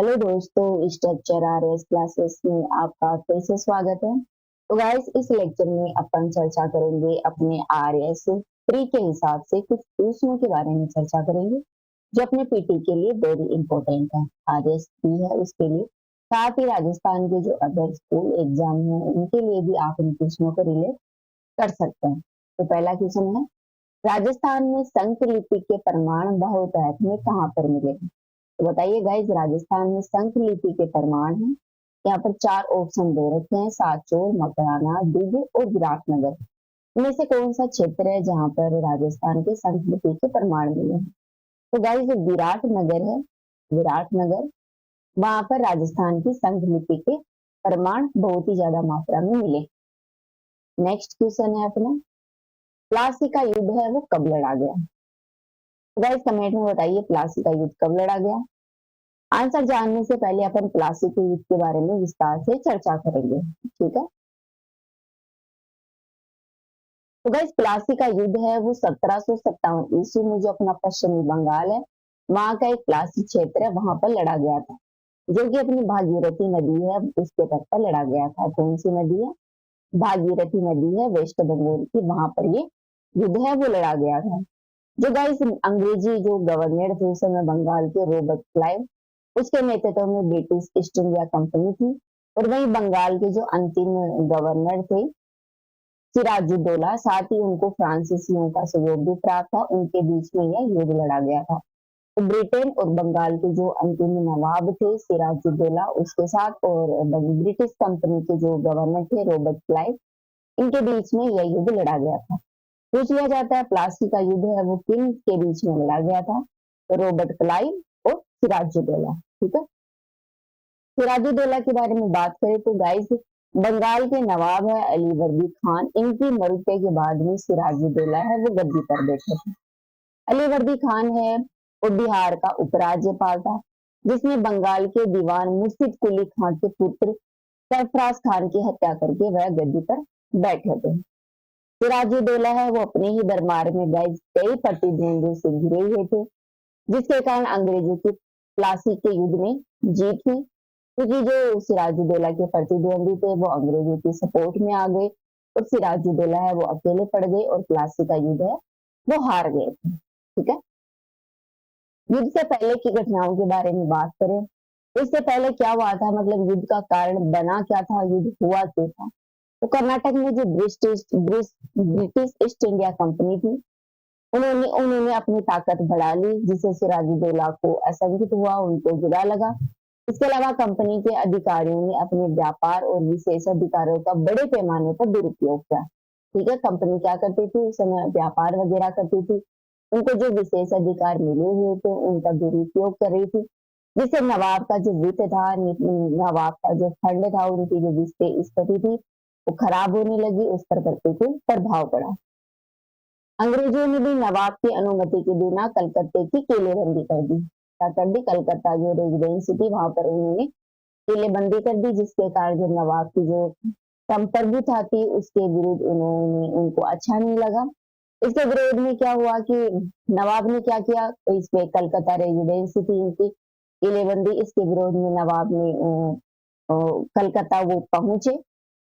Hello दोस्तों, structure RS classes में आपका फिर से स्वागत है। तो गाइस, इस लेक्चर में अपन चर्चा करेंगे अपने आरएस प्री के हिसाब से कुछ प्रश्नों के बारे में चर्चा करेंगे जो अपने पीटी के लिए वेरी इंपॉर्टेंट है। आरएस प्री है उसके लिए, साथ ही राजस्थान के जो अदर स्कूल एग्जाम है उनके लिए भी आप इन प्रश्नों को रिलेट कर सकते हैं। तो पहला क्वेश्चन है, राजस्थान में संख लिपि के प्रमाण बहुतायत में कहाँ पर मिले? तो बताइए गाइस, राजस्थान में संख लिपि के प्रमाण हैं। यहाँ पर चार ऑप्शन दे रखे हैं, सांचौर, मकराना, दुर्ग और विराटनगर। इनमें से कौन सा क्षेत्र है जहाँ पर राजस्थान के संख लिपि के प्रमाण मिले हैं? तो गाइस, जो विराटनगर है, विराटनगर, वहां पर राजस्थान की संख लिपि के प्रमाण बहुत ही ज्यादा मात्रा में मिले। नेक्स्ट क्वेश्चन है अपना, प्लासी का युद्ध है वो कब लड़ा गया? तो गाइस कमेंट में बताइए, प्लासी का युद्ध कब लड़ा गया? आंसर जानने से पहले अपन प्लासी के युद्ध के बारे में विस्तार से चर्चा करेंगे, ठीक है। तो गाइस, प्लासी का युद्ध है वो 1757 ईस्वी में जो अपना पश्चिमी बंगाल है वहां का एक प्लासी क्षेत्र है, वहां पर लड़ा गया था, जो कि अपनी भागीरथी नदी है उसके तट पर लड़ा गया था। कौन सी नदी है? भागीरथी नदी है वेस्ट बंगाल की, वहां पर ये युद्ध है वो लड़ा गया था। जो गाइस अंग्रेजी जो गवर्नर थे उस समय बंगाल के, रॉबर्ट क्लाइव, उसके नेतृत्व में ब्रिटिश ईस्ट इंडिया कंपनी थी। और वहीं बंगाल के जो अंतिम गवर्नर थे सिराजुद्दौला, साथ ही उनको फ्रांसीसियों का सहयोग भी प्राप्त था, उनके बीच में यह युद्ध लड़ा गया था। तो ब्रिटेन और बंगाल के जो अंतिम नवाब थे सिराजुद्दौला उसके साथ, और ब्रिटिश कंपनी के जो गवर्नर थे रॉबर्ट क्लाइव, इनके बीच में यह युद्ध लड़ा गया था। पूछ लिया जाता है प्लासी का युद्ध है वो किन के बीच में लड़ा गया था? तो रॉबर्ट क्लाइव और सिराजुद्दौला, ठीक है। सिराजुद्दौला के बारे में बात करें तो गाइस, बंगाल के नवाब है अलीवर्दी खान, इनकी मृत्यु के बाद में सिराजुद्दौला है वो गद्दी पर बैठे थे। अलीवर्दी खान है वो बिहार का उपराज्यपाल था, जिसने बंगाल के दीवान मुर्शिद कुली खान के पुत्र सरफराज खान की हत्या करके वह गद्दी पर बैठे थे। सिराजुद्दौला है वो अपने ही दरबार में गाइस कई प्रतिद्वंदियों से घिरे हुए थे, जिसके कारण अंग्रेजों की प्लासी के युद्ध में जीत हुई, क्योंकि जो सिराजुद्दौला के प्रतिद्वंदी थे वो अंग्रेजों की सपोर्ट में आ गए और सिराजुद्दौला है वो अकेले पड़ गए और प्लासी का युद्ध है वो हार गए थे, ठीक है। युद्ध से पहले की घटनाओं के बारे में बात करें, इससे पहले क्या हुआ था, मतलब युद्ध का कारण बना क्या था, युद्ध हुआ क्यों था? तो कर्नाटक में जो ब्रिटिश ईस्ट इंडिया कंपनी थी, उन्होंने उन्होंने अपनी ताकत बढ़ा ली, जिससे सिराजुद्दौला को असंगठित हुआ, उनको बुरा लगा। इसके अलावा कंपनी के अधिकारियों ने अपने व्यापार और विशेष अधिकारों का बड़े पैमाने पर दुरुपयोग किया, ठीक है। कंपनी क्या करती थी उस समय? व्यापार वगैरह करती थी, उनको जो विशेष अधिकार मिले हुए थे उनका दुरुपयोग कर रही थी, जिससे नवाब का जो वित्त था, नवाब का जो फंड था, उनकी जो वित्तीय स्थिति थी वो खराब होने लगी, उस पर प्रतिकूल प्रभाव पड़ा। अंग्रेजों ने भी नवाब की अनुमति के बिना कलकत्ते की किलेबंदी कर दी। क्या कर दी? कलकत्ता जो रेजिडेंसी थी वहां पर उन्होंने किलेबंदी कर दी, जिसके कारण जो नवाब की जो संप्रभुता थी उसके विरुद्ध उन्होंने उनको अच्छा नहीं लगा। इसके विरोध में क्या हुआ कि नवाब ने क्या किया, तो इस पे कलकत्ता रेजिडेंसी थी इनकी किलेबंदी, इसके विरोध में नवाब ने कलकत्ता वो पहुंचे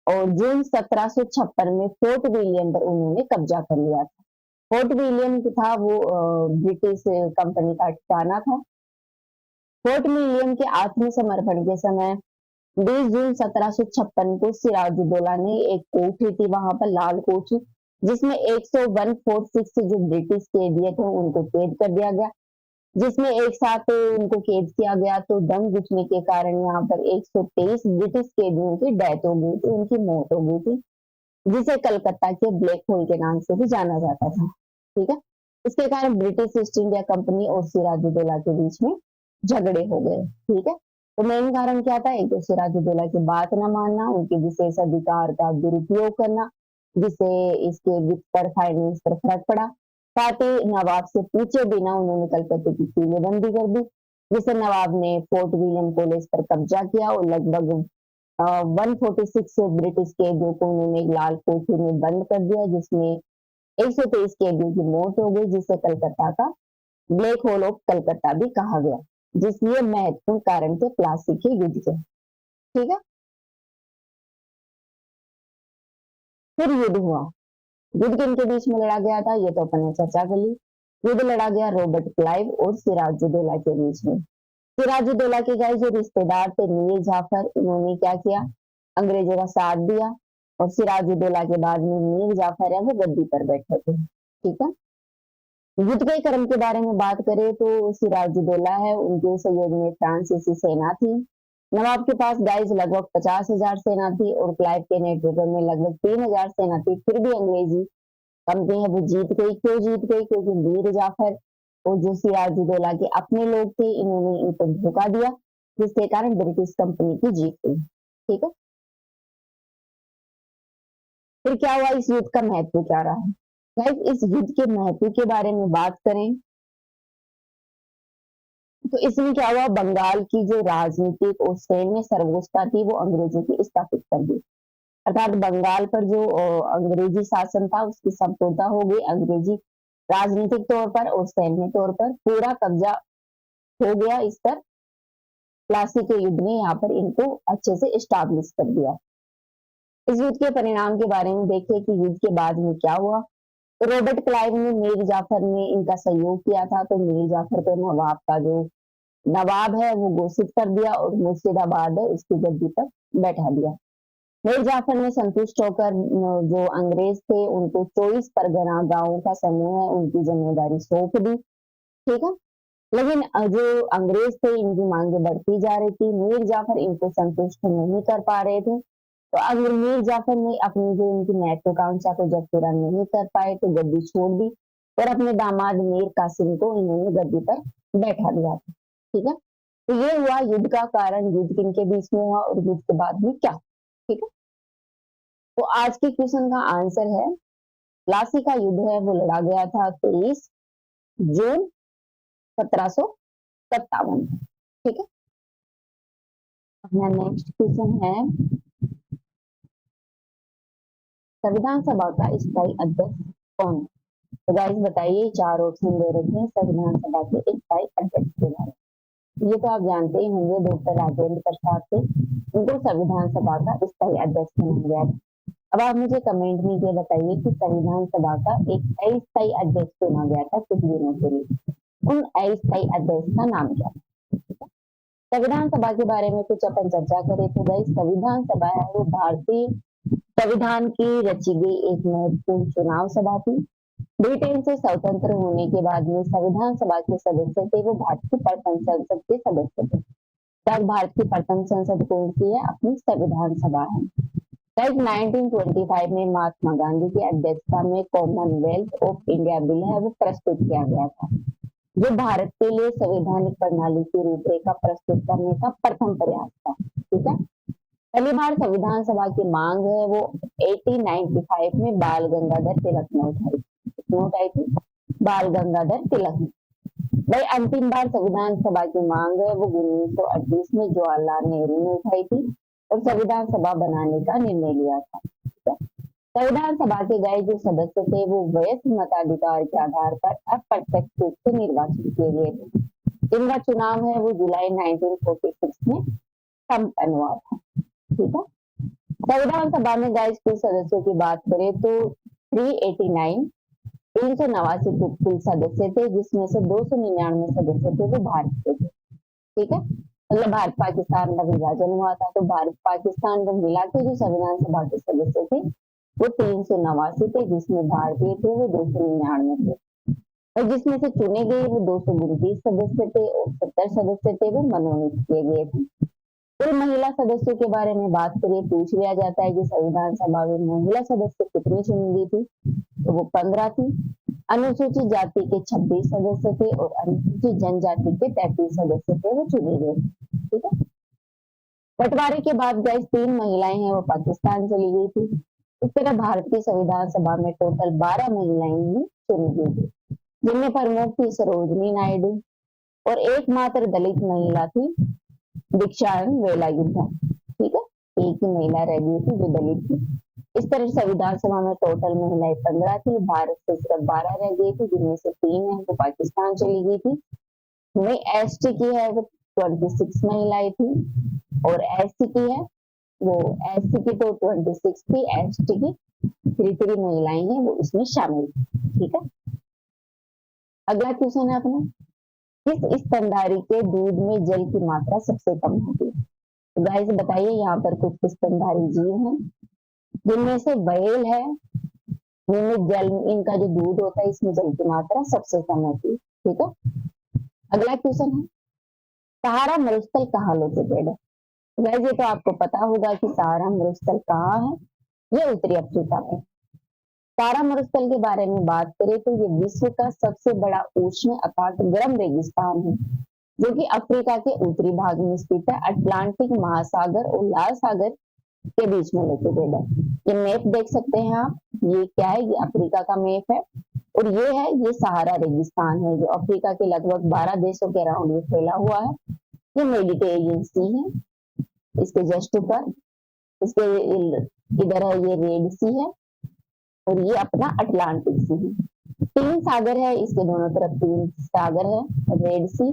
और जून 1756 में फोर्ट विलियम पर उन्होंने कब्जा कर लिया था। फोर्ट विलियम था वो ब्रिटिश कंपनी का ठिकाना था। फोर्ट विलियम के आत्मसमर्पण के समय 20 जून 1756 को सिराजुद्दौला ने एक कोठी थी वहां पर, लाल कोठी, जिसमें 101 जो ब्रिटिश कैदियत थे उनको कैद कर दिया गया, जिसमें एक साथ उनको कैद किया गया तो दम घुटने के कारण यहाँ पर 123 ब्रिटिश कैदियों की डेथ हो गई थी, उनकी मौत हो गई थी, जिसे कलकत्ता के ब्लैक होल के नाम से भी जाना जाता था, ठीक है। इसके कारण ब्रिटिश ईस्ट इंडिया कंपनी और सिराजुद्दौला के बीच में झगड़े हो गए, ठीक है। तो मेन कारण क्या था? एक तो सिराजुद्दौला की बात न मानना, उनके विशेष अधिकार का दुरुपयोग करना, जिससे इसके वित्त पर, फाइनेंस पर फर्क पड़ा। साथ ही नवाब से पूछे बिना उन्होंने कलकत्ते की किलेबंदी कर दी, जिससे नवाब ने फोर्ट विलियम कॉलेज पर कब्जा किया और लगभग 146 ब्रिटिश कैदियों को उन्होंने एक लाल कोठी में बंद कर दिया, जिसमें 123 कैदियों की मौत हो गई, जिसे कलकत्ता का ब्लैक होल ऑफ कलकत्ता भी कहा गया। जिसलिए महत्वपूर्ण कारण थे प्लासी के युद्ध के। ठीक है, फिर युद्ध हुआ। युद्ध किनके बीच में लड़ा गया था, ये तो अपन ने चर्चा कर ली। युद्ध लड़ा गया रॉबर्ट क्लाइव और सिराजुद्दौला के बीच में। सिराजुद्दौला के गाय जो रिश्तेदार थे मीर जाफर, इन्होंने क्या किया, अंग्रेजों का साथ दिया, और सिराजुद्दौला के बाद में मीर जाफर है वो गद्दी पर बैठे थे। ठीक है, युद्ध के क्रम के बारे में बात करें तो सिराजुद्दौला है, उनके सहयोग में फ्रांसीसी सेना थी। नवाब के पास गाइज लगभग 50,000 सेना थी और क्लाइव के नेतृत्व में लगभग 3,000 सेना थी। फिर भी अंग्रेजी कंपनी है वो जीत गई। क्यों जीत गई? क्योंकि मीर जाफर और जो सिराजुद्दौला के अपने लोग थे, इन्होंने इनको धोखा दिया, जिसके कारण ब्रिटिश कंपनी की जीत हुई। ठीक है, फिर क्या हुआ, इस युद्ध का महत्व क्या रहा? गाइस, इस युद्ध के महत्व के बारे में बात करें तो इसमें क्या हुआ, बंगाल की जो राजनीतिक और सैन्य सर्वोच्चता थी वो अंग्रेजों की स्थापित कर दी। अर्थात बंगाल पर जो अंग्रेजी शासन था उसकी संपूर्णता हो गई। अंग्रेजी राजनीतिक तौर पर और सैन्य तौर पर पूरा कब्जा हो गया इस पर। प्लासी के युद्ध ने यहाँ पर इनको अच्छे से स्टैब्लिश कर दिया। इस युद्ध के परिणाम के बारे में देखिए कि युद्ध के बाद में क्या हुआ। तो रॉबर्ट क्लाइव ने मीर जाफर ने इनका सहयोग किया था, तो मीर जाफर को नवाब का जो नवाब है वो घोषित कर दिया और मुर्शिदाबाद है उसकी गद्दी पर बैठा दिया। मीर जाफर ने संतुष्ट होकर जो अंग्रेज थे उनको 24 परगना गांवों का समूह है उनकी जिम्मेदारी सौंप दी। ठीक है, लेकिन जो अंग्रेज थे इनकी मांगे बढ़ती जा रही थी, मीर जाफर इनको संतुष्ट नहीं कर पा रहे थे। तो अगर मीर जाफर ने अपनी जो इनकी महत्वाकांक्षा को जब पूरा नहीं कर पाए तो गद्दी छोड़ दी और अपने दामाद मीर कासिम को इन्होंने गद्दी पर बैठा दिया था। ठीक है, तो ये हुआ युद्ध का कारण, युद्ध किनके बीच में हुआ और युद्ध के बाद में क्या। ठीक है, तो आज के क्वेश्चन का आंसर है प्लासी का युद्ध है वो लड़ा गया था 23 जून 1757। ठीक है, अपना नेक्स्ट क्वेश्चन है संविधान सभा का स्थायी अध्यक्ष कौन? तो गाइस बताइए, चार ऑप्शन दे रखे हैं संविधान सभा के स्थायी अध्यक्ष के बारे में। ये तो आप जानते ही होंगे, डॉक्टर राजेंद्र प्रसाद थे, उनको संविधान सभा का स्थायी अध्यक्ष बनाया गया था। अब आप मुझे कमेंट में ये बताइए कि संविधान सभा का एक अस्थायी अध्यक्ष चुना गया था कुछ दिनों के लिए, उन अस्थायी अध्यक्ष का नाम क्या था? संविधान सभा के बारे में कुछ अपन चर्चा करें तो गाइस, संविधान सभा है वो भारतीय संविधान की रची गई एक महत्वपूर्ण चुनाव सभा थी। ब्रिटेन से स्वतंत्र होने के बाद में संविधान सभा के सदस्य थे वो भारत की प्रथम संसद के सदस्य थे। तब भारत की प्रथम संसद कौन सी है? अपनी संविधान सभा है। तब 1925 में महात्मा गांधी की अध्यक्षता में कॉमनवेल्थ ऑफ इंडिया बिल है वो प्रस्तुत किया गया था, जो भारत के लिए संवैधानिक प्रणाली की रूपरेखा प्रस्तुत करने का प्रथम प्रयास था। ठीक है, पहली बार संविधान सभा की मांग है वो 1895 में बाल गंगाधर तिलक ने उठाई थी। बाल गंगाधर तिलक ने। भाई अंतिम बार संविधान सभा की मांग है वो 1938 में जवाहरलाल नेहरू ने उठाई थी और संविधान सभा बनाने का निर्णय लिया था। संविधान सभा के गए जो सदस्य थे वो वयस्क मताधिकार के आधार पर अप्रत्यक्ष रूप से निर्वाचित किए गए थे। इनका चुनाव है वो जुलाई 1946 में संपन्न हुआ था। ठीक है, संविधान सभा में गाइस कुल सदस्यों की बात करें तो 389 कुल सदस्य थे, जिसमें से 299 सदस्य थे वो भारत के थे। ठीक है, मतलब भारत पाकिस्तान का विभाजन हुआ था तो भारत पाकिस्तान को मिला के जो संविधान सभा के सदस्य थे वो 389 थे, जिसमें भारतीय थे वो 299 थे और जिसमें से चुने गए वो 229 सदस्य थे और 70 सदस्य थे वो मनोनीत किए गए थे। फिर महिला सदस्यों के बारे में बात करें, पूछ लिया जाता है कि संविधान सभा में महिला सदस्य कितनी चुनी गई थी, तो वो 15 थी। अनुसूचित जाति के 26 सदस्य थे और अनुसूचित जनजाति के 33 सदस्य थे वो चुने गए। ठीक है, बंटवारे के बाद गैस 3 महिलाएं हैं वो पाकिस्तान चली गई थी। इस तरह भारत की संविधान सभा में टोटल 12 महिलाएं ही चुनी गई थी, जिनमें प्रमुख थी सरोजनी नायडू और एकमात्र दलित महिला थी दीक्षांत वेलायुधा। ठीक है, एक ही महिला रह गई थी जो दलित थी। इस तरह संविधान सभा में टोटल महिलाएं 15 थी, भारत से सिर्फ 12 रह गई थी, जिनमें से 3 है वो पाकिस्तान चली गई थी में एसटी की है वो 26 महिलाएं थी, और एससी की है वो, एससी की तो 26 थी, एसटी की 33 महिलाएं हैं वो इसमें शामिल थी। ठीक है, अगला क्वेश्चन है अपना, किस स्तनधारी के दूध में जल की मात्रा सबसे कम होती है? तो गाइस बताइए, यहाँ पर कुछ स्तनधारी जीव हैं जिनमें से व्हेल है, जिनमें जल, इनका जो दूध होता है इसमें जल की मात्रा सबसे कम होती है। ठीक है, अगला क्वेश्चन है, सहारा मरुस्थल कहाँ लोकेटेड है? गाइस ये तो आपको पता होगा कि सहारा मरुस्थल कहाँ है, ये उत्तरी अफ्रीका में। सहारा मरुस्थल के बारे में बात करें तो ये विश्व का सबसे बड़ा उष्ण अर्थात गर्म रेगिस्तान है, जो कि अफ्रीका के उत्तरी भाग में स्थित है, अटलांटिक महासागर और लाल सागर के बीच में लोकेटेड है। ये मैप देख सकते हैं आप, ये क्या है, ये अफ्रीका का मैप है, और ये है, ये सहारा रेगिस्तान है जो अफ्रीका के लगभग 12 देशों के अराउंड ये फैला हुआ है। ये मेडिटेरियन सी है, इसके जस्ट ऊपर, इसके इधर है ये रेड सी है, और ये अपना अटलांटिक सी है। तीन सागर है, इसके दोनों तरफ तीन सागर है, रेड सी,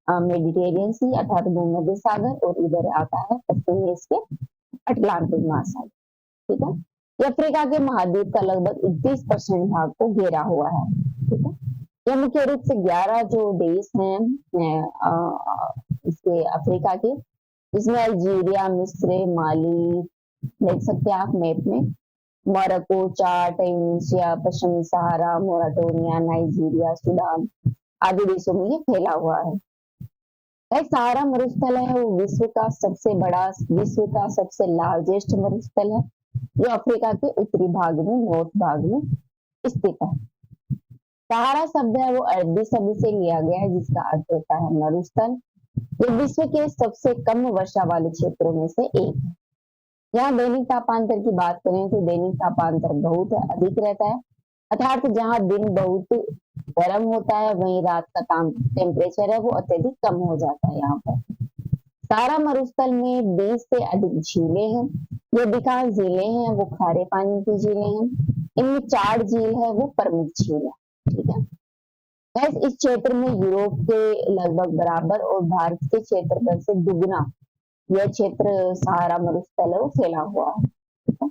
मेडिटेरियन सी अर्थात भूमध्य सागर, और इधर आता है पश्चिम में इसके अटलांटिक महासागर। ठीक है, ये अफ्रीका के महाद्वीप का लगभग 21% भाग को घेरा हुआ है। ठीक है, ये मुख्य रूप से 11 जो देश हैं इसके अफ्रीका के, जिसमें अल्जीरिया, मिस्र, माली, देख सकते हैं आप मैप में, मोरक्को, चाड, ट्यूनीशिया, पश्चिमी सहारा, मोराटोनिया, नाइजीरिया, सूडान आदि देशों में ये फैला हुआ है। सहारा मरुस्थल है वो विश्व का सबसे बड़ा, विश्व का सबसे लार्जेस्ट मरुस्थल है, जो अफ्रीका के उत्तरी भाग में, नॉर्थ भाग में स्थित है। सहारा शब्द है वो अरबी शब्द से लिया गया है, जिसका अर्थ होता है मरुस्थल। ये विश्व के सबसे कम वर्षा वाले क्षेत्रों में से एक है। यहाँ दैनिक तापांतर की बात करें तो दैनिक तापांतर बहुत अधिक रहता है, अर्थात जहाँ दिन बहुत गर्म होता है वहीं रात का टेम्परेचर है वो अत्यधिक कम हो जाता है। यहाँ पर सहारा मरुस्थल में 20 से अधिक झीलें हैं। ये अधिकांश झीलें हैं वो खारे पानी की झीलें हैं। इनमें 4 झील है वो प्रमुख झील है। ठीक है, गैस इस क्षेत्र में यूरोप के लगभग बराबर और भारत के क्षेत्रफल से दुगना यह क्षेत्र सहारा मरुस्थल है वो फैला हुआ है। ठीक है,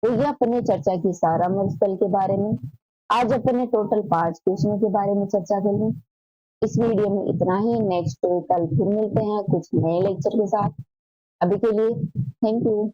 तो ये अपने चर्चा की सहारा मरुस्थल के बारे में। आज अपने टोटल 5 क्वेश्चनों के बारे में चर्चा कर ली। इस वीडियो में इतना ही, नेक्स्ट कल फिर मिलते हैं कुछ नए लेक्चर के साथ। अभी के लिए थैंक यू।